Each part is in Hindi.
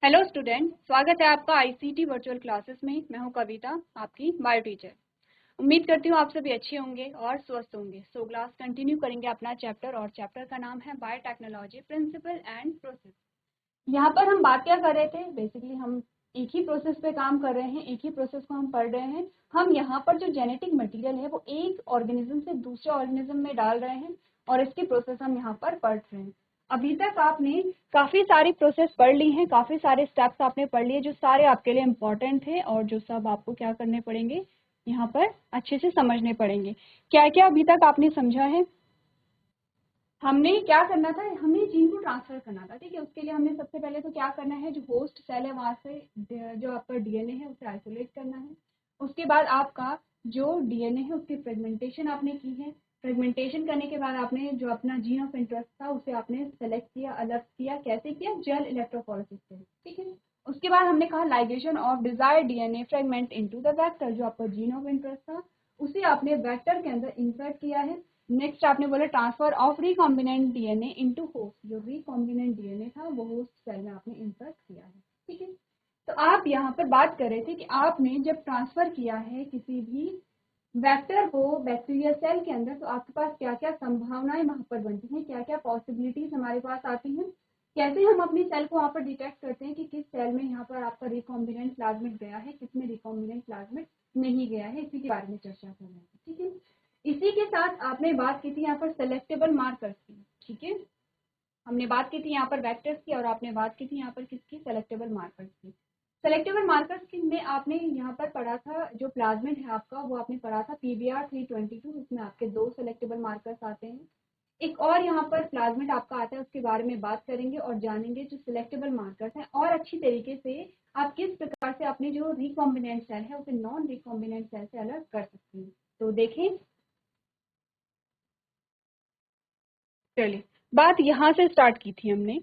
हेलो स्टूडेंट, स्वागत है आपका आईसीटी वर्चुअल क्लासेस में। मैं हूं कविता, आपकी बायो टीचर। उम्मीद करती हूं आप सभी अच्छे होंगे और स्वस्थ होंगे। सो क्लास कंटिन्यू करेंगे अपना चैप्टर, और चैप्टर का नाम है बायोटेक्नोलॉजी प्रिंसिपल एंड प्रोसेस। यहाँ पर हम बात क्या कर रहे थे? बेसिकली हम एक ही प्रोसेस पे काम कर रहे हैं, एक ही प्रोसेस को हम पढ़ रहे हैं। हम यहाँ पर जो जेनेटिक मटेरियल है वो एक ऑर्गेनिज्म से दूसरे ऑर्गेनिज्म में डाल रहे हैं, और इसकी प्रोसेस हम यहाँ पर पढ़ रहे हैं। अभी तक आपने काफी सारी प्रोसेस पढ़ ली हैं, काफी सारे स्टेप्स आपने पढ़ लिए जो सारे आपके लिए इम्पोर्टेंट थे, और जो सब आपको क्या करने पड़ेंगे, यहाँ पर अच्छे से समझने पड़ेंगे। क्या क्या अभी तक आपने समझा है? हमने क्या करना था, हमें जीन को ट्रांसफर करना था। ठीक है, उसके लिए हमने सबसे पहले तो क्या करना है, जो होस्ट सेल है वहां से जो आपका डीएनए है उसे आइसोलेट करना है। उसके बाद आपका जो डीएनए है उसकी फ्रेगमेंटेशन आपने की है। फ्रेगमेंटेशन करने के बाद आपने जो अपना जीन ऑफ इंटरेस्ट था उसे आपने सेलेक्ट किया, अलग किया। कैसे किया? जेल इलेक्ट्रोफोरेसिस से। ठीक है, उसके बाद हमने कहा ligation of desired DNA fragment into the vector. जो आपका जीन ऑफ इंटरेस्ट था उसे आपने वेक्टर के अंदर इंसर्ट किया है। नेक्स्ट आपने बोला transfer of recombinant DNA into host. जो रिकॉम्बिनेंट डीएनए था वो होस्ट सेल में आपने इंसर्ट किया है। ठीक है, तो आप यहाँ पर बात कर रहे थे कि आपने जब ट्रांसफर किया है किसी भी वेक्टर को बैक्टीरिया सेल के अंदर, तो आपके पास क्या क्या संभावनाएं वहां पर बनती हैं, क्या क्या पॉसिबिलिटीज हमारे पास आती हैं। कैसे हम अपनी सेल को वहां पर डिटेक्ट करते हैं कि किस सेल में यहाँ पर आपका रिकॉम्बिनेंट प्लाज्मिड गया है, किस में रिकॉम्बिनेंट प्लाज्मिड नहीं गया है, इसी के बारे में चर्चा कर रहे हैं। ठीक है, इसी के साथ आपने बात की थी यहाँ पर सेलेक्टेबल मार्कर्स की। ठीक है, हमने बात की थी यहाँ पर वेक्टर्स की, और आपने बात की थी यहाँ पर किसकी? सेलेक्टेबल मार्कर्स की। सेलेक्टेबल मार्कर्स की में आपने यहाँ पर पढ़ा था, जो प्लाज्मिड है आपका वो आपने पढ़ा था PBR 322। उसमें आपके 2 सेलेक्टेबल मार्कर्स आते हैं। एक और यहाँ पर प्लाज्मिड आपका आता है, उसके बारे में बात करेंगे और जानेंगे जो सिलेक्टेबल मार्कर्स हैं, और अच्छी तरीके से आप किस प्रकार से अपने जो रिकॉम्बिनेंट सेल है उसे नॉन रिकॉम्बिनेंट सेल से अलग कर सकते हैं। तो देखें, चलिए बात यहाँ से स्टार्ट की थी हमने।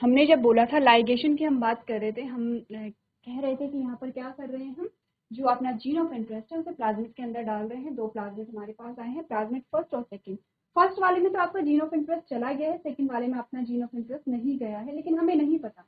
हमने जब बोला था लाइगेशन की हम बात कर रहे थे, हम कह रहे थे कि यहाँ पर क्या कर रहे हैं, हम जो अपना जीन ऑफ इंटरेस्ट है उसे प्लाज्मिड के अंदर डाल रहे हैं। 2 प्लाज्मिड हमारे पास आए हैं, प्लाज्मिड फर्स्ट और सेकंड। फर्स्ट वाले में तो आपका जीन ऑफ इंटरेस्ट चला गया है, सेकंड वाले में अपना जीन ऑफ इंटरेस्ट नहीं गया है, लेकिन हमें नहीं पता।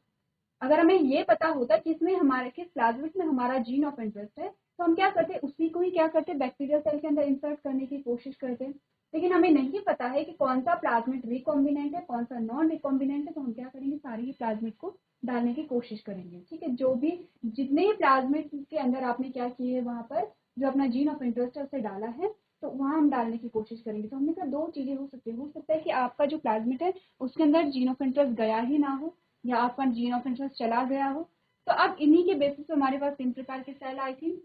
अगर हमें ये पता होता कि इसमें हमारे किस प्लाज्मिड में हमारा जीन ऑफ इंटरेस्ट है, तो हम क्या करते, उसी को ही क्या करते, बैक्टीरिया सेल के अंदर इंसर्ट करने की कोशिश करते। लेकिन हमें नहीं पता है कि कौन सा प्लाज्मिड रिकॉम्बिनेंट है, कौन सा नॉन रिकॉम्बिनेंट है, तो हम क्या करेंगे, सारी ही प्लाज्मिड को डालने की कोशिश करेंगे। ठीक है, जो भी जितने ही प्लाज्मिड के अंदर आपने क्या किए है, वहां पर जो अपना जीन ऑफ इंटरेस्ट है उसे डाला है, तो वहां हम डालने की कोशिश करेंगे। तो हमने कहा 2 चीजें हो सकती है। हो सकता है कि आपका जो प्लाज्मिड है उसके अंदर जीन ऑफ इंटरेस्ट गया ही ना हो, या आपका जीन ऑफ इंटरेस्ट चला गया हो। तो अब इन्हीं के बेसिस पे हमारे पास 3 प्रकार के सेल आई थी।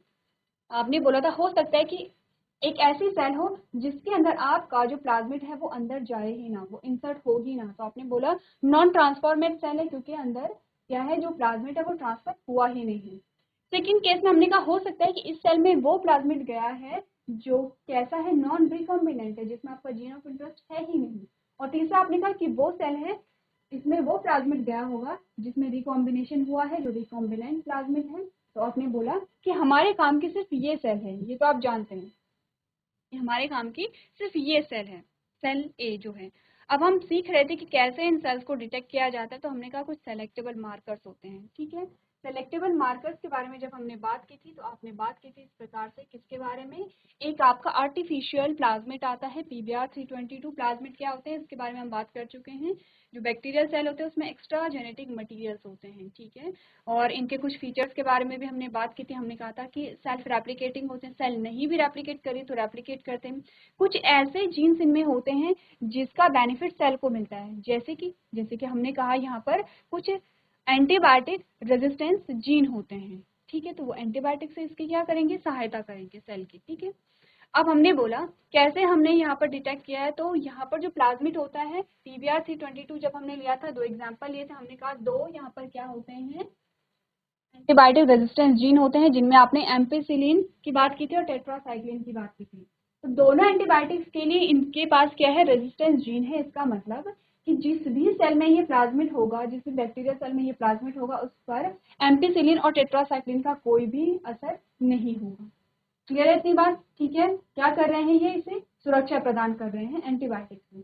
आपने बोला था हो सकता है कि एक ऐसी सेल हो जिसके अंदर आपका जो प्लाज्मिड है वो अंदर जाए ही ना, वो इंसर्ट हो ही ना। तो आपने बोला नॉन ट्रांसफॉर्मेट सेल है, क्योंकि अंदर क्या है, जो प्लाज्मिड है वो ट्रांसफर हुआ ही नहीं है। सेकेंड केस में हमने कहा हो सकता है कि इस सेल में वो प्लाज्मिड गया है जो कैसा है, नॉन रिकॉम्बिनेंट है, जिसमें आपका जीन ऑफ इंटरेस्ट है ही नहीं। और तीसरा आपने कहा कि वो सेल है, इसमें वो प्लाज्मिड गया होगा जिसमें रिकॉम्बिनेशन हुआ है, जो रिकॉम्बिनेंट प्लाज्मिड है। तो आपने बोला कि हमारे काम की सिर्फ ये सेल है, ये तो आप जानते हैं कि हमारे काम की सिर्फ ये सेल है, सेल ए जो है। अब हम सीख रहे थे कि कैसे इन सेल्स को डिटेक्ट किया जाता है, तो हमने कहा कुछ सेलेक्टेबल मार्कर्स होते हैं। ठीक है, सेलेक्टेबल मार्कर्स के बारे में जब हमने बात की थी, तो आपने बात की थी इस प्रकार से, किसके बारे में? एक आपका आर्टिफिशियल प्लाज्मिड आता है, PBR 322 प्लाज्मिड क्या होते हैं इसके बारे में हम बात कर चुके हैं। जो बैक्टीरियल सेल होते हैं उसमें एक्स्ट्रा जेनेटिक मटीरियल्स होते हैं। ठीक है, और इनके कुछ फीचर्स के बारे में भी हमने बात की थी। हमने कहा था कि सेल्फ रेप्लिकेटिंग होते हैं, सेल नहीं भी रेप्लिकेट करे तो रेप्लिकेट करते हैं। कुछ ऐसे जीन्स इनमें होते हैं जिसका बेनिफिट सेल को मिलता है, जैसे कि हमने कहा यहाँ पर कुछ एंटीबायोटिक रेजिस्टेंस जीन होते हैं। ठीक है, तो वो एंटीबायोटिक से इसकी क्या करेंगे, सहायता करेंगे सेल की। ठीक है, अब हमने बोला कैसे हमने यहाँ पर डिटेक्ट किया है, तो यहाँ पर जो प्लाज्मिड होता है PBR 322 जब हमने लिया था, 2 एग्जाम्पल लिए थे। हमने कहा 2 यहाँ पर क्या होते हैं, एंटीबायोटिक रेजिस्टेंस जीन होते हैं, जिनमें आपने एम्पिसिलिन की बात की थी और टेट्रासाइक्लिन की बात की थी। तो दोनों एंटीबायोटिक्स के लिए इनके पास क्या है, रेजिस्टेंस जीन है। इसका मतलब कि जिस भी सेल में ये प्लाज्मिड होगा, जिस भी बैक्टीरिया सेल में ये प्लाज्मिड होगा, उस पर एम्पिसिलिन और टेट्रासाइक्लिन का कोई भी असर नहीं होगा। क्लियर है इतनी बात? ठीक है, क्या कर रहे हैं, ये इसे सुरक्षा प्रदान कर रहे हैं एंटीबायोटिक्स में।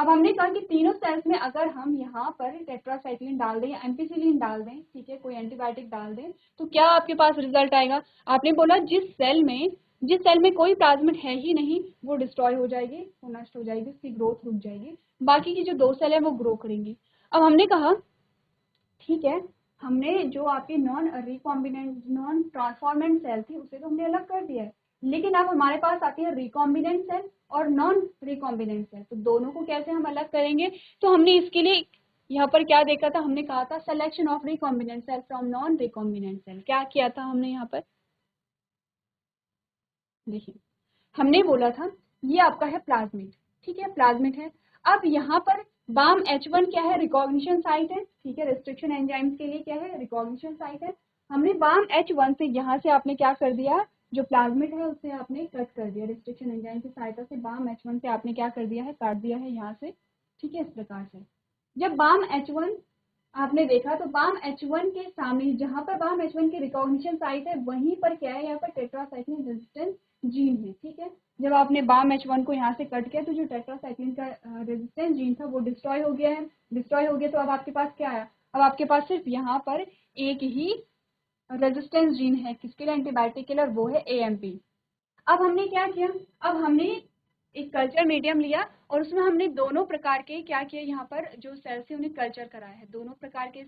अब हमने कहा कि तीनों सेल्स में अगर हम यहाँ पर टेट्रासाइक्लिन डाल दें या एम्पिसिलिन डाल दें, ठीक है, कोई एंटीबायोटिक डाल दें, तो क्या आपके पास रिजल्ट आएगा? आपने बोला जिस सेल में कोई प्लाज्मिड है ही नहीं वो डिस्ट्रॉय हो जाएगी, वो नष्ट हो जाएगी, उसकी ग्रोथ रुक जाएगी, बाकी की जो 2 सेल है वो ग्रो करेंगी। अब हमने कहा ठीक है, हमने जो आपकी नॉन ट्रांसफॉर्मेंट सेल थी उसे तो हमने अलग कर दिया है, लेकिन अब हमारे पास आती है रिकॉम्बिनेंट सेल और नॉन रिकॉम्बिनेंट सेल, तो दोनों को कैसे हम अलग करेंगे? तो हमने इसके लिए यहाँ पर क्या देखा था? हमने कहा था selection of recombinant cell from non recombinant cell. क्या किया था हमने यहाँ पर? देखिए, हमने बोला था ये आपका है प्लाज्मिड, ठीक है, प्लाज्मिड है। अब यहाँ पर बाम H1 क्या है? रिकॉग्निशन साइट है, ठीक है, रिस्ट्रिक्शन एंजाइम्स के लिए क्या है? रिकॉग्निशन साइट है। हमने बाम H1 से यहाँ से आपने क्या कर दिया? जो प्लाज्मिड है उसे आपने कट कर दिया, रिस्ट्रिक्शन एंजाइम की सहायता से बाम H1 से आपने क्या कर दिया है? काट दिया है यहाँ से, ठीक है, इस प्रकार से। जब बाम H1 आपने देखा तो बाम H1 के सामने जहाँ पर बाम H1 की रिकॉग्निशन साइट है वहीं पर क्या है? यहाँ पर टेट्रासाइक्लिन रेजिस्टेंस जीन है, ठीक है। जब आपने बाम H1 को यहाँ से कट किया तो जो टेट्रासाइक्लिन का रेजिस्टेंस जीन था वो डिस्ट्रॉय हो गया है। डिस्ट्रॉय हो गया तो अब आपके पास क्या आया? अब आपके पास सिर्फ यहाँ पर एक ही रेजिस्टेंस जीन है, किसके लिए? एंटीबायोटिक के लिए, और वो है AMP। अब हमने क्या किया? अब हमने एक कल्चर मीडियम लिया और उसमें हमने दोनों प्रकार के क्या किया? यहाँ पर जो सेल्स है उन्हें कल्चर कराया है, दोनों प्रकार के।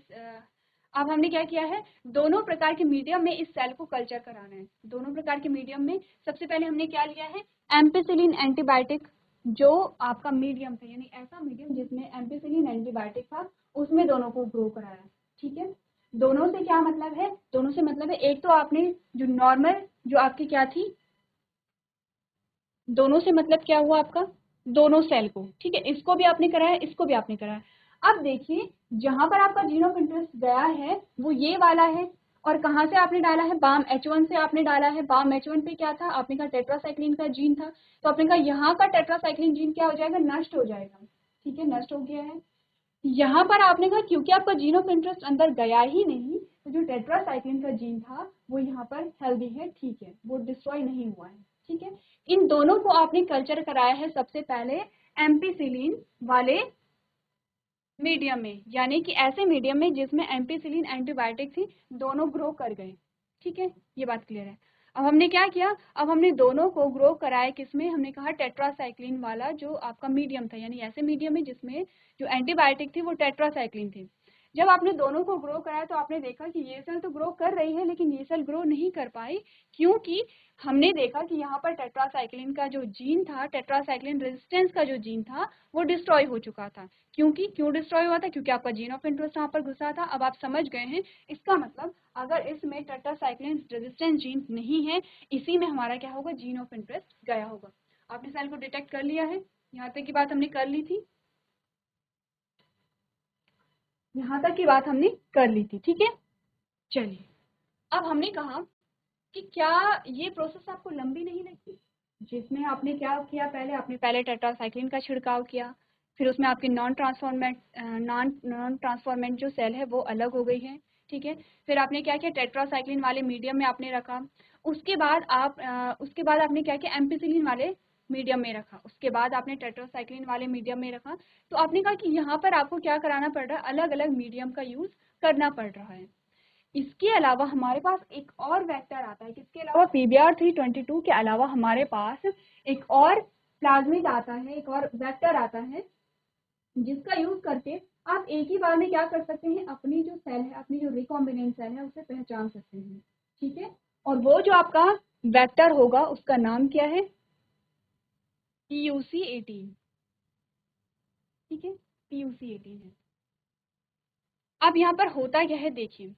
अब हमने क्या किया है? दोनों प्रकार के मीडियम में इस सेल को कल्चर कराना है। दोनों प्रकार के मीडियम में सबसे पहले हमने क्या लिया है? एम्पिसिलिन एंटीबायोटिक, जो आपका मीडियम था, यानी ऐसा मीडियम जिसमें एम्पिसिलिन एंटीबायोटिक था, उसमें दोनों को ग्रो कराया, ठीक है। दोनों से क्या मतलब है? दोनों से मतलब है एक तो आपने जो नॉर्मल जो आपकी क्या थी, दोनों से मतलब क्या हुआ आपका? दोनों सेल को, ठीक है, इसको भी आपने कराया, इसको भी आपने कराया। अब देखिए, जहां पर आपका जीन ऑफ इंटरेस्ट गया है वो ये वाला है, और कहाँ से आपने डाला है? बाम H1 से आपने डाला है। बाम H1 पे क्या था? आपने कहा टेट्रासाइक्लिन का जीन था, तो आपने कहा यहाँ का टेट्रासाइक्लिन जीन क्या हो जाएगा? नष्ट हो जाएगा, ठीक है, नष्ट हो गया है। यहाँ पर आपने कहा क्योंकि आपका जीन ऑफ इंटरेस्ट अंदर गया ही नहीं, तो जो टेट्रासाइक्लिन का जीन था वो यहाँ पर हेल्दी है, ठीक है, वो डिस्ट्रॉय नहीं हुआ है, ठीक है। इन दोनों को आपने कल्चर कराया है सबसे पहले एम्पिसिलिन वाले मीडियम में, यानी कि ऐसे मीडियम में जिसमें एम्पिसिलिन एंटीबायोटिक थी, दोनों ग्रो कर गए, ठीक है, ये बात क्लियर है। अब हमने क्या किया? अब हमने दोनों को ग्रो कराया किसमें? हमने कहा टेट्रासाइक्लिन वाला जो आपका मीडियम था, यानी ऐसे मीडियम में जिसमें जो एंटीबायोटिक थी वो टेट्रासाइक्लिन थी। जब आपने दोनों को ग्रो कराया तो आपने देखा कि ये सेल तो ग्रो कर रही है लेकिन ये सेल ग्रो नहीं कर पाई, क्योंकि हमने देखा कि यहाँ पर टेट्रासाइक्लिन का जो जीन था, टेट्रासाइक्लिन रेजिस्टेंस का जो जीन था वो डिस्ट्रॉय हो चुका था। क्यों डिस्ट्रॉय हुआ था? क्योंकि आपका जीन ऑफ इंटरेस्ट वहां पर घुसा था। अब आप समझ गए हैं, इसका मतलब अगर इसमें टेट्रासाइक्लिन रेजिस्टेंस जीन नहीं है, इसी में हमारा क्या होगा? जीन ऑफ इंटरेस्ट गया होगा। आपने सेल को डिटेक्ट कर लिया है, यहाँ तक की बात हमने कर ली थी, यहाँ तक की बात हमने कर ली थी, ठीक है। चलिए, अब हमने कहा कि क्या ये प्रोसेस आपको लंबी नहीं लगती? जिसमें आपने क्या किया? पहले टेट्रासाइक्लिन का छिड़काव किया, फिर उसमें आपकी नॉन ट्रांसफॉर्मेंट जो सेल है वो अलग हो गई है, ठीक है। फिर आपने क्या किया? टेट्रासाइक्लिन वाले मीडियम में आपने रखा। उसके बाद आपने क्या किया? एम्पिसिलिन वाले मीडियम में रखा। उसके बाद आपने टेट्रासाइक्लिन वाले मीडियम में रखा। तो आपने कहा कि यहाँ पर आपको क्या कराना पड़ रहा है? अलग अलग मीडियम का यूज करना पड़ रहा है। इसके अलावा हमारे पास एक और वेक्टर आता है, किसके अलावा? PBr322 के अलावा हमारे पास एक और प्लाज्मिड आता है, एक और वेक्टर आता है, जिसका यूज करके आप एक ही बार में क्या कर सकते हैं? अपनी जो सेल है, अपनी जो रिकॉम्बिनेंट सेल है उसे पहचान सकते हैं, ठीक है। और वो जो आपका वेक्टर होगा उसका नाम क्या है? PUC18, ठीक है, PUC18 है। अब यहाँ पर होता क्या है? देखिए,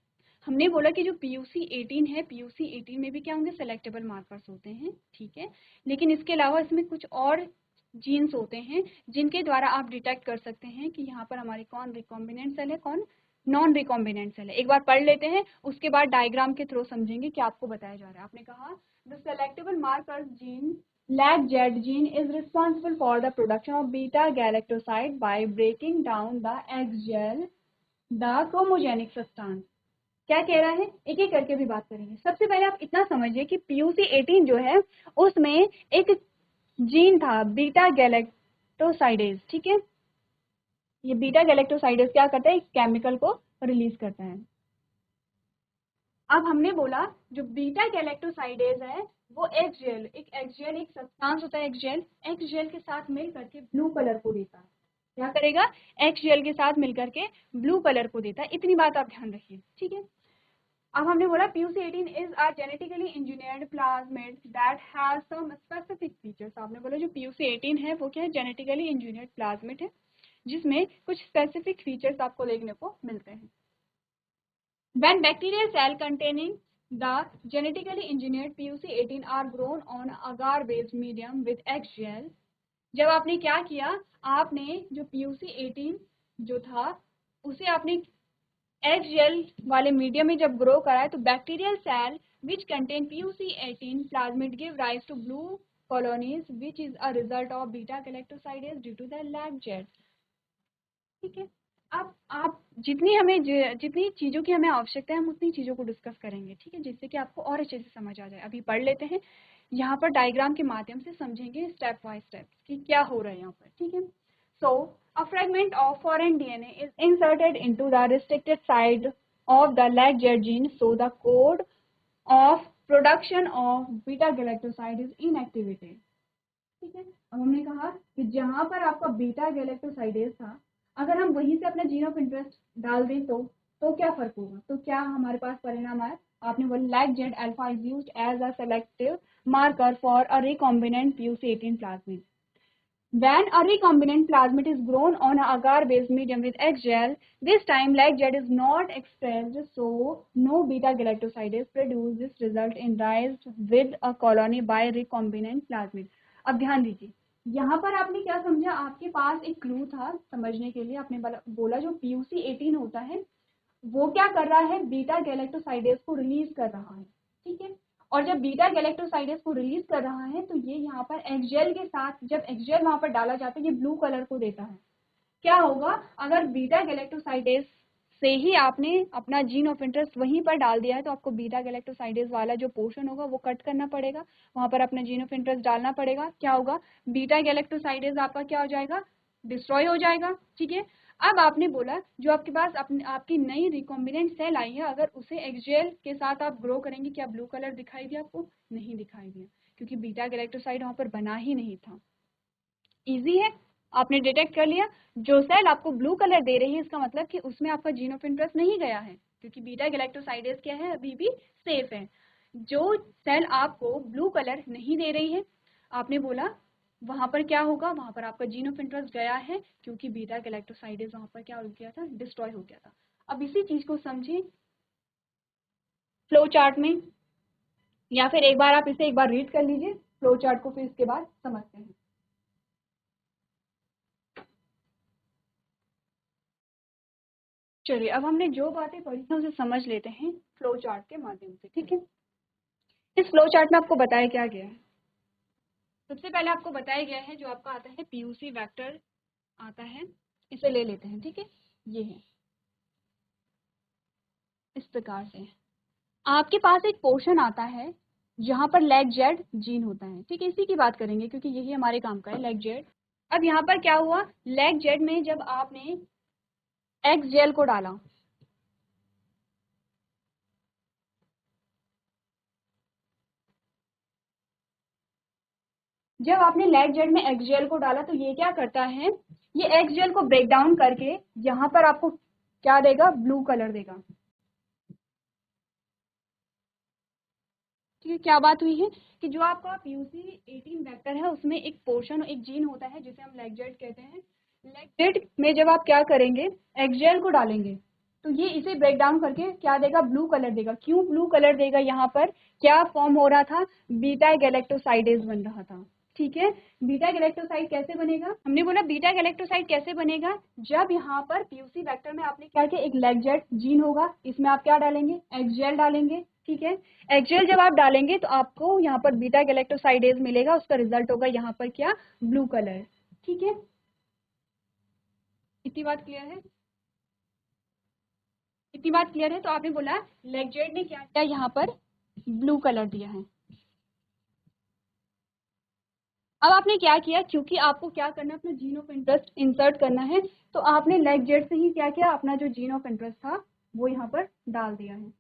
हमने बोला कि जो PUC18 है, PUC18 में भी क्या होंगे? सेलेक्टेबल मार्कर्स होते हैं, ठीक है, लेकिन इसके अलावा इसमें कुछ और जीन्स होते हैं जिनके द्वारा आप डिटेक्ट कर सकते हैं कि यहाँ पर हमारे कौन रिकॉम्बिनेंट सेल है, कौन नॉन रिकॉम्बिनेंट सेल है। एक बार पढ़ लेते हैं, उसके बाद डायग्राम के थ्रू समझेंगे कि आपको बताया जा रहा है। आपने कहा the selectable markers gene LAC-Z gene is responsible for the production of beta-galactoside by breaking down the X-gel the chromogenic substance. क्या कह रहा है? एक एक करके भी बात करेंगे। सबसे पहले आप इतना समझिए कि PUC18 जो है उसमें एक जीन था बीटा गैलेक्टोसाइडेज, ठीक है। ये बीटा गैलेक्टोसाइडेज क्या करता है, एक केमिकल को रिलीज करता है। अब हमने बोला जो बीटा गैलेक्टोसाइडेज है वो एक्सजेल, एक सब्सटेंस होता है एक्सजेल के साथ मिल करके ब्लू कलर को देता है। क्या करेगा, एक्सजेल के साथ मिलकर के ब्लू कलर को देता है। इतनी बात आप ध्यान रखिए, ठीक है। अब हमने बोला PUC18 is a genetically engineered plasmid that has some specific features. आपने बोला जो PUC18 है वो क्या है, जेनेटिकली इंजीनियर्ड प्लाज्मिड है जिसमें कुछ स्पेसिफिक फीचर्स आपको देखने को मिलते हैं। When bacterial cell containing the genetically engineered PUC18 are grown on agar-based medium with XGL, जब आपने क्या किया, आपने जो PUC18 जो था उसे आपने XGL वाले मीडियम में जब ग्रो कराए तो bacterial cell which contain PUC18 plasmid give rise to blue colonies which is a result of beta galactosidase due to the lag jet। ठीक है। अब आप जितनी चीज़ों की हमें आवश्यकता है हम उतनी चीज़ों को डिस्कस करेंगे, ठीक है, जिससे कि आपको और अच्छे से समझ आ जाए। अभी पढ़ लेते हैं, यहाँ पर डायग्राम के माध्यम से समझेंगे स्टेप बाय स्टेप कि क्या हो रहा है यहाँ पर, ठीक है। So a fragment of foreign DNA is inserted into the restricted side of the lac Z gene, so the code of production of beta galactoside is inactivated. ठीक है। अब हमने कहा कि जहां पर आपका बीटा गैलेक्टोसाइडेज था, अगर हम वहीं से अपना जीन ऑफ इंटरेस्ट डाल दें तो क्या फर्क होगा, तो क्या हमारे पास परिणाम आया। आपने बोला lac Z alpha is used as a selective marker for a recombinant PUC18 plasmid। When a recombinant plasmid is grown on an agar-based medium with XGL, this time LAG-Z is not expressed, so no beta-galactosidase produced. This result in rise with a colony by recombinant plasmid। अब ध्यान दीजिए, यहाँ पर आपने क्या समझा, आपके पास एक क्लू था समझने के लिए। आपने बोला जो PUC18 होता है वो क्या कर रहा है, बीटा गैलेक्टोसाइडेज को रिलीज कर रहा है, ठीक है। और जब बीटा गैलेक्टोसाइडेज को रिलीज कर रहा है तो ये यहाँ पर एक्सजेल के साथ, जब एक्सजेल वहां पर डाला जाता है ये ब्लू कलर को देता है। क्या होगा, अगर बीटा गैलेक्टोसाइडेज से ही आपने अपना जीन ऑफ इंटरेस्ट वहीं पर डाल दिया है तो आपको बीटा गैलेक्टोसाइडेज वाला जो पोर्शन होगा वो कट करना पड़ेगा, वहां पर अपना जीन ऑफ इंटरेस्ट डालना पड़ेगा। क्या होगा, बीटा गैलेक्टोसाइडेज आपका क्या हो जाएगा, डिस्ट्रॉय हो जाएगा, ठीक है। अब आपने बोला जो आपके पास आपकी नई रिकॉम्बिनेंट सेल आई है, अगर उसे एक्सजेल के साथ आप ग्रो करेंगे, क्या ब्लू कलर दिखाई दिया आपको, नहीं दिखाई दिया, क्योंकि बीटा गैलेक्टोसाइड वहां पर बना ही नहीं था। इजी है, आपने डिटेक्ट कर लिया। जो सेल आपको ब्लू कलर दे रही है इसका मतलब कि उसमें आपका जीन ऑफ इंटरेस्ट नहीं गया है, क्योंकि बीटा गैलेक्टोसाइडेज क्या है, अभी भी सेफ है। जो सेल आपको ब्लू कलर नहीं दे रही है, आपने बोला वहां पर क्या होगा, वहां पर आपका जीन ऑफ इंटरेस्ट गया है, क्योंकि बीटा गैलेक्टोसाइडेज वहां पर क्या हो गया था, डिस्ट्रॉय हो गया था। अब इसी चीज को समझिए फ्लो चार्ट में, या फिर एक बार आप इसे एक बार रीड कर लीजिए फ्लो चार्ट को, फिर इसके बाद समझते हैं। चलिए अब हमने जो बातें पढ़ी हैं उसे समझ लेते हैं फ्लो चार्ट के माध्यम से, ठीक है। इस फ्लो चार्ट में आपको बताया क्या गया है, सबसे पहले आपको बताया गया है जो आपका आता है PUC वेक्टर आता है, इसे ले लेते हैं, ठीक है। ये है इस प्रकार से, आपके पास एक पोर्शन आता है जहां पर लैग जेड जीन होता है, ठीक है। इसी की बात करेंगे क्योंकि यही हमारे काम का है, लैग जेड। अब यहाँ पर क्या हुआ, लैग जेड में जब आपने एक्स जेल को डाला, जब आपने लैग जेड में एक्सजेल को डाला तो ये क्या करता है, ये एक्सजेल को ब्रेक डाउन करके यहाँ पर आपको क्या देगा, ब्लू कलर देगा, ठीक है। क्या बात हुई है कि जो आपका PUC18 वेक्टर है उसमें एक पोर्शन, एक जीन होता है जिसे हम लैग जेड कहते हैं। लैग जेड में जब आप क्या करेंगे, एक्सजेल को डालेंगे तो ये इसे ब्रेक डाउन करके क्या देगा, ब्लू कलर देगा। क्यों ब्लू कलर देगा, यहाँ पर क्या फॉर्म हो रहा था, बीटा गैलेक्टोसाइडेज बन रहा था, ठीक है। बीटा गैलेक्टोसाइड कैसे बनेगा, हमने बोला बीटा गैलेक्टोसाइड कैसे बनेगा, जब यहाँ पर PUC वेक्टर में आपने क्या किया, एक लैग जेड जीन होगा, इसमें आप क्या डालेंगे, एक्सजेल डालेंगे, ठीक है। एक्सजेल जब आप डालेंगे तो आपको यहाँ पर बीटा गैलेक्टोसाइडेज मिलेगा, उसका रिजल्ट होगा यहाँ पर क्या, ब्लू कलर, ठीक है। इतनी बात क्लियर है, इतनी बात क्लियर है। तो आपने बोला लैग जेड ने क्या किया, यहाँ पर ब्लू कलर दिया है, अब आपने क्या किया, क्योंकि आपको क्या करना है, अपना जीन ऑफ इंटरेस्ट इंसर्ट करना है, तो आपने लेग जेड से ही क्या किया, अपना जो जीन ऑफ इंटरेस्ट था वो यहाँ पर डाल दिया है।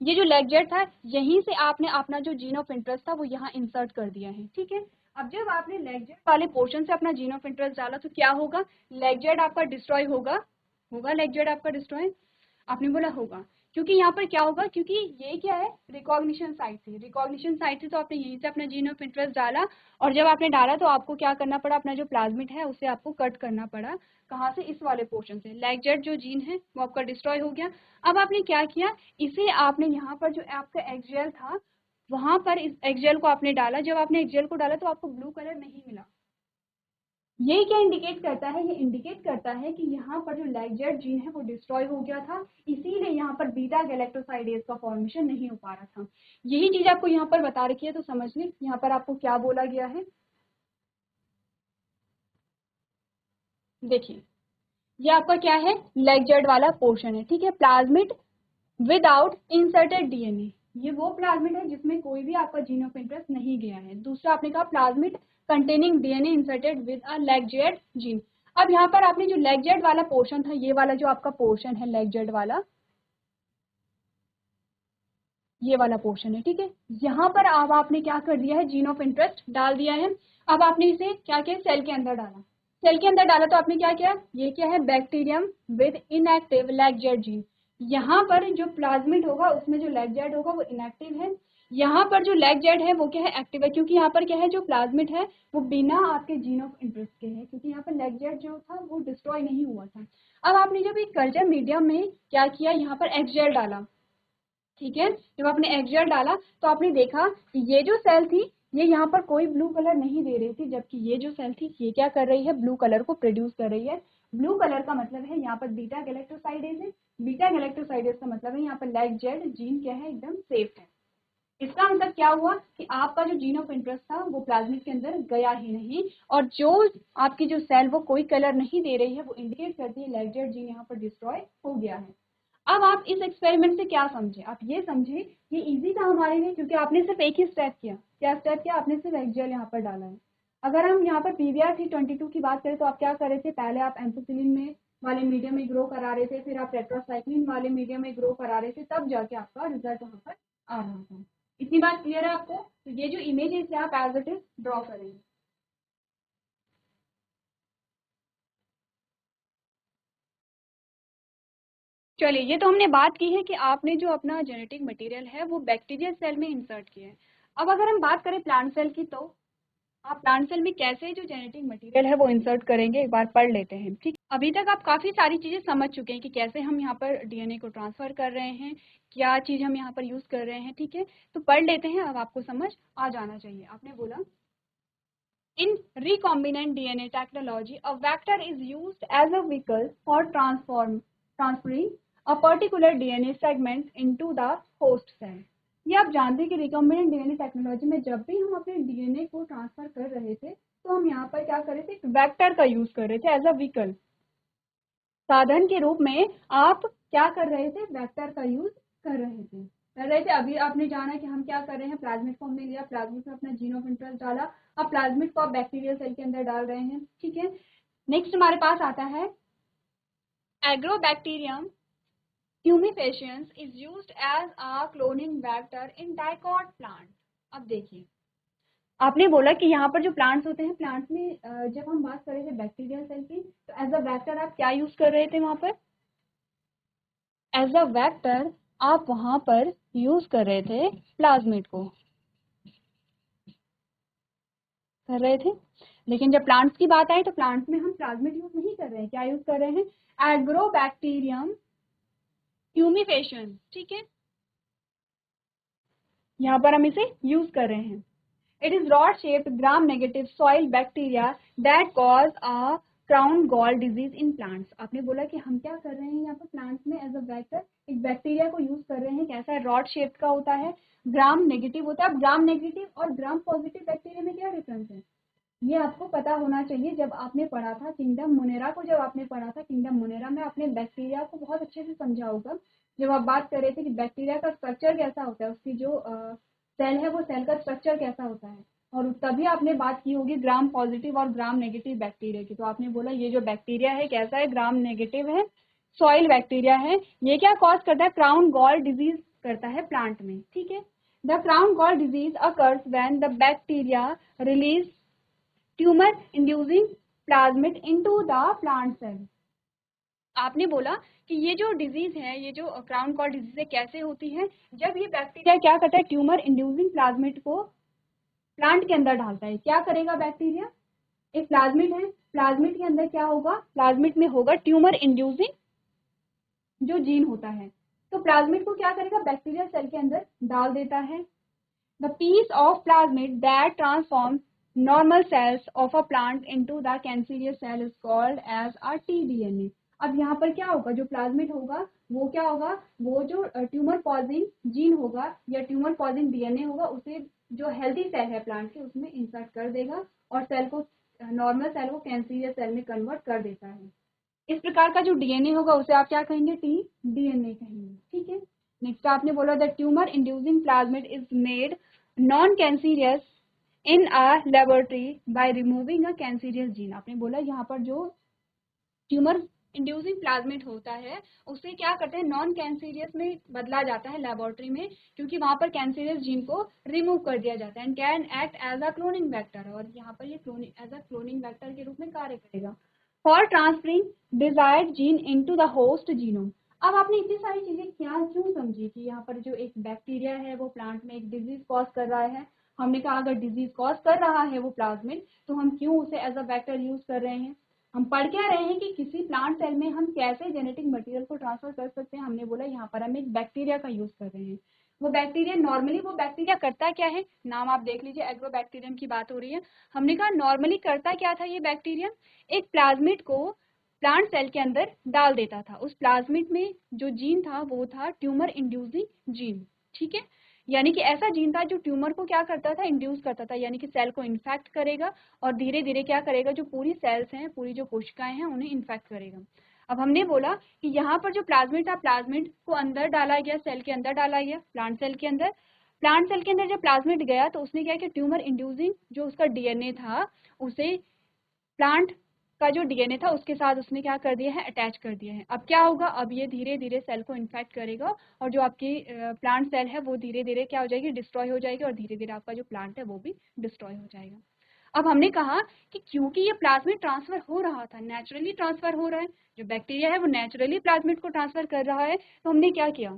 ये जो लेग जेड था, यहीं से आपने अपना जो जीन ऑफ इंटरेस्ट था वो यहाँ इंसर्ट कर दिया है, ठीक है। अब जब आपने लेग जेड वाले पोर्शन से अपना जीन ऑफ इंटरेस्ट डाला तो क्या होगा, लेग जेड आपका डिस्ट्रॉय होगा, होगा लेग जेड आपका डिस्ट्रॉय, आपने बोला होगा, क्योंकि यहाँ पर क्या होगा, क्योंकि ये क्या है, रिकॉग्निशन साइट से, रिकॉग्निशन साइट से तो आपने यहीं से अपना जीन ऑफ इंटरेस्ट डाला, और जब आपने डाला तो आपको क्या करना पड़ा, अपना जो प्लाज्मिड है उसे आपको कट करना पड़ा, कहाँ से, इस वाले पोर्शन से, लेग जेड जो जीन है वो आपका डिस्ट्रॉय हो गया। अब आपने क्या किया, इसे आपने यहाँ पर जो आपका एक्सजेल था वहां पर इस एक्सजेल को आपने डाला, जब आपने एक्सजेल को डाला तो आपको ब्लू कलर नहीं मिला। ये क्या इंडिकेट करता है, ये इंडिकेट करता है कि यहाँ पर जो लाइजेट जीन है वो डिस्ट्रॉय हो गया था, इसीलिए यहाँ पर बीटा गैलेक्टोसाइडेज का फॉर्मेशन नहीं हो पा रहा था। यही चीज आपको यहाँ पर बता रखी है, तो समझ लें यहाँ पर आपको क्या बोला गया है। देखिए ये आपका क्या है, लेगजेट वाला पोर्शन है, ठीक है, प्लाज्मिड विदाउट इंसर्टेड डीएनए, ये वो प्लाज्मिड है जिसमें कोई भी आपका जीन ऑफ इंटरेस्ट नहीं गया है। दूसरा आपने कहा plasmid containing DNA inserted with a lacZ gene. अब यहाँ पर आपने जो लेगजेट वाला पोर्शन था, ये वाला जो आपका पोर्शन है लेगजेट वाला, ये वाला पोर्शन है, ठीक है, यहाँ पर अब आपने क्या कर दिया है, जीन ऑफ इंटरेस्ट डाल दिया है। अब आपने इसे क्या किया, सेल के अंदर डाला, सेल के अंदर डाला तो आपने क्या किया, ये क्या है, बैक्टीरियम विद इनएक्टिव लैगजेट जीन। यहाँ पर जो प्लाज्मिड होगा उसमें जो लैगजेट होगा वो इनएक्टिव है, यहाँ पर जो लैगजेट है वो क्या है, एक्टिव है, क्योंकि यहाँ पर क्या है, जो प्लाज्मिड है वो बिना आपके जीन ऑफ इंटरेस्ट के है, क्योंकि यहाँ पर लैगजेट जो था वो डिस्ट्रॉय नहीं हुआ था। अब आपने जब एक कल्चर मीडियम में क्या किया, यहाँ पर एक्सजेल डाला, ठीक है, जब आपने एक्सजेल डाला तो आपने देखा कि ये जो सेल थी ये यहाँ पर कोई ब्लू कलर नहीं दे रही थी, जबकि ये जो सेल थी ये क्या कर रही है, ब्लू कलर को प्रोड्यूस कर रही है। ब्लू कलर का मतलब है यहाँ पर बीटा गैलेक्टोसाइडेज है, बीटा गैलेक्टोसाइडेज का मतलब है यहाँ पर लैगजेट जीन क्या है, एकदम सेफ है। इसका मतलब क्या हुआ कि आपका जो जीन ऑफ इंटरेस्ट था वो प्लाज्मिड के अंदर गया ही नहीं, और जो आपकी जो सेल वो कोई कलर नहीं दे रही है वो इंडिकेट करती है लैगजेट जीन यहाँ पर डिस्ट्रॉय हो गया है। अब आप इस एक्सपेरिमेंट से क्या समझे, आप ये समझे, ये इजी था हमारे लिए, क्योंकि आपने सिर्फ एक ही स्टेप किया, क्या स्टेप किया, आपने सिर्फ एक्सजेल यहाँ पर डाला है। अगर हम यहाँ पर पीवीआर 322 की बात करें तो आप क्या कर रहे थे, पहले आप एम्फोसिलिन में वाले मीडियम में ग्रो करा रहे थे, फिर आप टेट्रासाइक्लिन वाले मीडियम में ग्रो करा रहे थे, तब जाके आपका रिजल्ट वहाँ पर आ रहा था। इतनी बात क्लियर है आपको, तो ये जो इमेज है इसे आप एज इट इज ड्रॉ करेंगे। चलिए, ये तो हमने बात की है कि आपने जो अपना जेनेटिक मटेरियल है वो बैक्टीरियल सेल में इंसर्ट किया है। अब अगर हम बात करें प्लांट सेल की, तो आप प्लांट सेल में कैसे जो जेनेटिक मटेरियल है वो इंसर्ट करेंगे, एक बार पढ़ लेते हैं, ठीक। अभी तक आप काफी सारी चीजें समझ चुके हैं कि कैसे हम यहाँ पर डीएनए को ट्रांसफर कर रहे हैं, क्या चीज हम यहाँ पर यूज कर रहे हैं, ठीक है, तो पढ़ लेते हैं, अब आपको समझ आ जाना चाहिए। आपने बोला in recombinant DNA technology, a vector is used as a vehicle for transferring a particular DNA segment into the host cell. ये आप जानते हैं कि रिकॉम्बिनेंट डीएनए टेक्नोलॉजी में जब भी हम अपने डीएनए को ट्रांसफर कर रहे थे तो हम यहाँ पर क्या कर रहे थे, वेक्टर का यूज कर रहे थे एज अ व्हीकल, साधन के रूप में आप क्या कर रहे थे, वेक्टर का यूज कर रहे थे। अभी आपने जाना कि हम क्या कर रहे हैं, प्लाज्मिड फॉर्म में लिया, प्लाज्मिड में अपना जीन ऑफ इंटरेस्ट डाला, अब प्लाज्मिड को आप बैक्टीरियल सेल के अंदर डाल रहे हैं, ठीक है। नेक्स्ट हमारे पास आता है agrobacterium tumefaciens is used as a cloning vector in dicot plant. अब देखिए, आपने बोला कि यहाँ पर जो प्लांट्स होते हैं, प्लांट्स में जब हम बात कर रहे थे बैक्टीरियल सेल की, तो एज अ वेक्टर आप क्या यूज कर रहे थे वहां पर, एज अ वेक्टर आप वहां पर यूज कर रहे थे प्लाज्मिड को, कर रहे थे। लेकिन जब प्लांट्स की बात आई तो प्लांट्स में हम प्लाज्मिड यूज नहीं कर रहे हैं, क्या यूज कर रहे हैं, एग्रोबैक्टीरियम ट्यूमिफेशियंस, ठीक है, यहाँ पर हम इसे यूज कर रहे हैं। It is rod-shaped gram-negative soil bacteria that cause a crown gall disease in plants. आपने बोला कि हम क्या कर रहे हैं यहाँ पर प्लांट्स में एज अ वेक्टर एक बैक्टीरिया को यूज कर रहे हैं, कैसा है, रॉड शेप का होता है, ग्राम नेगेटिव होता है। अब ग्राम नेगेटिव और ग्राम पॉजिटिव बैक्टीरिया में क्या डिफरेंस है, ये आपको पता होना चाहिए। जब आपने पढ़ा था किंगडम मोनेरा को, जब आपने पढ़ा था किंगडम मोनेरा में, आपने बैक्टीरिया को बहुत अच्छे से समझा होगा। जब आप बात कर रहे थे कि बैक्टीरिया का स्ट्रक्चर कैसा होता है, उसकी जो सेल है वो सेल का स्ट्रक्चर कैसा होता है, और तभी आपने बात की होगी ग्राम पॉजिटिव और ग्राम नेगेटिव बैक्टीरिया की। तो आपने बोला ये जो बैक्टीरिया है कैसा है, ग्राम नेगेटिव है, सॉइल बैक्टीरिया है। ये क्या कॉज करता है, क्राउन गॉल डिजीज करता है प्लांट में, ठीक है। The crown gall disease occurs when the bacteria release tumour inducing plasmid into the plant cell. आपने बोला कि ये जो डिजीज है, ये जो क्राउन गॉल डिजीज है कैसे होती है, जब ये बैक्टीरिया क्या करता है, ट्यूमर इंड्यूसिंग प्लाज्मिड को प्लांट के अंदर डालता है। क्या करेगा बैक्टीरिया, एक प्लाज्मिड है, प्लाज्मिड के अंदर क्या होगा, प्लाज्मिड में होगा ट्यूमर इंड्यूसिंग जो जीन होता है। तो प्लाज्मिड को क्या करेगा, बैक्टीरिया सेल के अंदर डाल देता है। The piece of plasmid that transform normal cells of a plant into the cancerous cell is called as a TDNA. अब यहाँ पर क्या होगा, जो प्लाज्मिड होगा वो क्या होगा, वो जो ट्यूमर कॉजिंग जीन होगा या ट्यूमर कॉजिंग डीएनए होगा उसे जो हेल्दी सेल है प्लांट के उसमें इंसर्ट कर देगा और सेल को, नॉर्मल सेल को कैंसीरियस सेल में कन्वर्ट कर देता है। इस प्रकार का जो डीएनए होगा उसे आप क्या कहेंगे, टी डीएनए कहेंगे, ठीक है। नेक्स्ट आपने बोला the tumour inducing plasmid is made non कैंसीरियस in a laboratory by removing a कैंसीरियस gene. आपने बोला यहाँ पर जो ट्यूमर इंड्यूसिंग प्लाज्मिड होता है उसे क्या करते हैं, नॉन कैंसीरियस में बदला जाता है लेबोरेटरी में, क्योंकि वहां पर कैंसीरियस जीन को रिमूव कर दिया जाता है and can act as a cloning vector, और यहाँ पर ये cloning as a cloning vector के रूप में कार्य करेगा for transferring desired gene into the host genome. अब आपने इतनी सारी चीजें क्या क्यों समझी कि यहाँ पर जो एक बैक्टीरिया है वो प्लांट में एक डिजीज कॉज कर रहा है। हमने कहा अगर डिजीज कॉज कर रहा है वो प्लाज्मिड तो हम क्यों उसे एज अ वेक्टर यूज कर रहे हैं। हम पढ़ क्या रहे हैं कि किसी प्लांट सेल में हम कैसे जेनेटिक मटेरियल को ट्रांसफर कर सकते हैं। हमने बोला यहाँ पर हम एक बैक्टीरिया का यूज कर रहे हैं। वो बैक्टीरिया नॉर्मली वो बैक्टीरिया करता क्या है, नाम आप देख लीजिए, एग्रोबैक्टीरियम की बात हो रही है। हमने कहा नॉर्मली करता क्या था ये बैक्टीरिया, एक प्लाज्मिड को प्लांट सेल के अंदर डाल देता था। उस प्लाज्मिड में जो जीन था वो था ट्यूमर इंड्यूसिंग जीन, ठीक है। यानी कि ऐसा जीन था जो ट्यूमर को क्या करता था, इंड्यूस करता था, यानी कि सेल को इन्फेक्ट करेगा और धीरे धीरे क्या करेगा, जो पूरी सेल्स हैं, पूरी जो कोशिकाएं हैं उन्हें इन्फेक्ट करेगा। अब हमने बोला कि यहाँ पर जो प्लाज्मिड था, प्लाज्मिड को अंदर डाला गया, सेल के अंदर डाला गया, प्लांट सेल के अंदर। प्लांट सेल के अंदर जब प्लाज्मिड गया तो उसने क्या किया, ट्यूमर इंड्यूसिंग जो उसका डीएनए था उसे प्लांट का जो डीएनए था उसके साथ उसने क्या कर दिया है, अटैच कर दिया है। अब क्या होगा, अब ये धीरे धीरे सेल को इन्फेक्ट करेगा और जो आपकी प्लांट सेल है वो धीरे धीरे क्या हो जाएगी, डिस्ट्रॉय हो जाएगी और धीरे धीरे आपका जो प्लांट है वो भी डिस्ट्रॉय हो जाएगा। अब हमने कहा कि क्योंकि ये प्लाज्मिड ट्रांसफर हो रहा था, नेचुरली ट्रांसफर हो रहा है, जो बैक्टीरिया है वो नेचुरली प्लाज्मिड को ट्रांसफर कर रहा है, तो हमने क्या किया,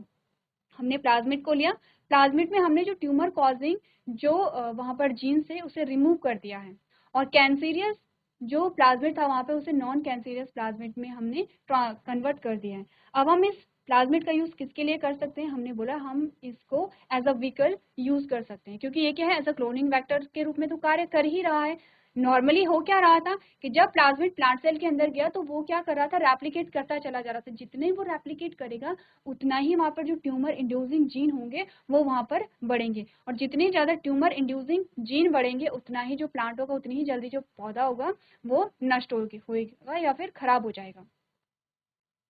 हमने प्लाज्मिड को लिया, प्लाज्मिड में हमने जो ट्यूमर कॉजिंग जो वहां पर जीन से उसे रिमूव कर दिया है और कैंसीरियस जो प्लाज्मिड था वहां पे उसे नॉन कैंसीरियस प्लाज्मिड में हमने कन्वर्ट कर दिया है। अब हम इस प्लाज्मिड का यूज किसके लिए कर सकते हैं, हमने बोला हम इसको एज अ व्हीकल यूज कर सकते हैं, क्योंकि ये क्या है, एज अ क्लोनिंग वेक्टर के रूप में तो कार्य कर ही रहा है। नॉर्मली हो क्या रहा था कि जब प्लाज्मिड प्लांट सेल के अंदर गया तो वो क्या कर रहा था, रेप्लिकेट करता चला जा रहा था। जितने वो रेप्लिकेट करेगा उतना ही वहां पर जो ट्यूमर इंड्यूसिंग जीन होंगे वो वहां पर बढ़ेंगे, और जितने ज्यादा ट्यूमर इंड्यूसिंग जीन बढ़ेंगे उतना ही जो प्लांट होगा, उतनी ही जल्दी जो पौधा होगा वो नष्ट होगा या फिर खराब हो जाएगा।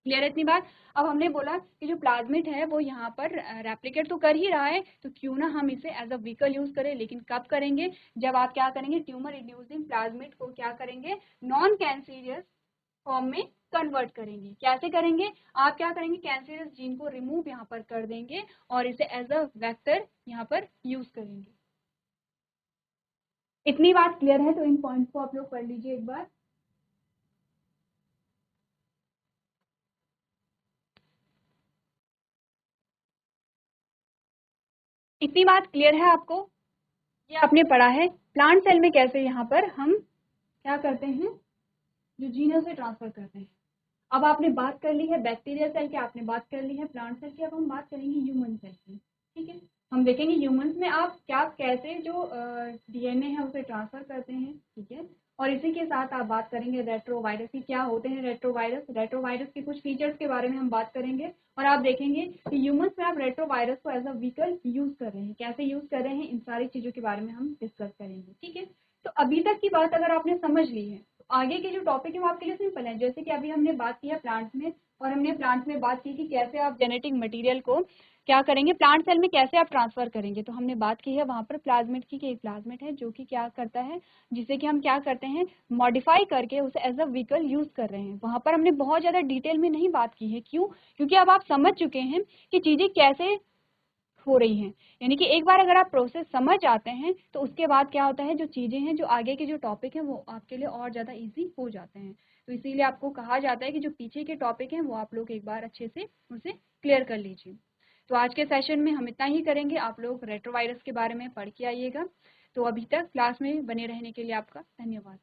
क्लियर है इतनी बात। अब हमने बोला कि जो प्लाज्मिड है वो यहाँ पर रेप्लिकेट तो कर ही रहा है, तो क्यों ना हम इसे एज अ व्हीकल यूज करें, लेकिन कब करेंगे, जब आप क्या करेंगे, ट्यूमर इंड्यूसिंग प्लाज्मिड को क्या करेंगे, नॉन कैंसीरियस फॉर्म में कन्वर्ट करेंगे। कैसे करेंगे, आप क्या करेंगे, कैंसीरियस जीन को रिमूव यहाँ पर कर देंगे और इसे एज अ वेक्टर यहाँ पर यूज करेंगे। इतनी बात क्लियर है, तो इन पॉइंट्स को आप लोग कर लीजिए एक बार। इतनी बात क्लियर है आपको, ये आपने पढ़ा है प्लांट सेल में कैसे यहाँ पर हम क्या करते हैं, जो जीन है उसे ट्रांसफर करते हैं। अब आपने बात कर ली है बैक्टीरिया सेल की, आपने बात कर ली है प्लांट सेल की, अब हम बात करेंगे ह्यूमन सेल की, ठीक है। हम देखेंगे ह्यूमंस में आप क्या कैसे जो डीएनए है उसे ट्रांसफर करते हैं, ठीक है। और इसी के साथ आप बात करेंगे रेट्रोवायरस की, क्या होते हैं रेट्रोवायरस, रेट्रोवायरस के कुछ फीचर्स के बारे में हम बात करेंगे। और आप देखेंगे कि ह्यूमंस में आप रेट्रोवायरस को एज अ व्हीकल यूज कर रहे हैं, कैसे यूज कर रहे हैं, इन सारी चीजों के बारे में हम डिस्कस करेंगे, ठीक है। तो अभी तक की बात अगर आपने समझ ली है तो आगे के जो टॉपिक है वो आपके लिए सिंपल है। जैसे कि अभी हमने बात की है प्लांट्स में, और हमने प्लांट्स में बात की कि कैसे आप जेनेटिक मटेरियल को क्या करेंगे, प्लांट सेल में कैसे आप ट्रांसफर करेंगे। तो हमने बात की है वहाँ पर प्लाज्मिड की, कि एक प्लाज्मिड है जो कि क्या करता है, जिसे कि हम क्या करते हैं, मॉडिफाई करके उसे एज अ व्हीकल यूज कर रहे हैं। वहाँ पर हमने बहुत ज़्यादा डिटेल में नहीं बात की है। क्यों? क्योंकि अब आप समझ चुके हैं कि चीज़ें कैसे हो रही हैं। यानी कि एक बार अगर आप प्रोसेस समझ आते हैं तो उसके बाद क्या होता है, जो चीज़ें हैं, जो आगे के जो टॉपिक हैं वो आपके लिए और ज़्यादा ईजी हो जाते हैं। तो इसीलिए आपको कहा जाता है कि जो पीछे के टॉपिक हैं वो आप लोग एक बार अच्छे से उसे क्लियर कर लीजिए। तो आज के सेशन में हम इतना ही करेंगे। आप लोग रेट्रोवायरस के बारे में पढ़ के आइएगा। तो अभी तक क्लास में बने रहने के लिए आपका धन्यवाद।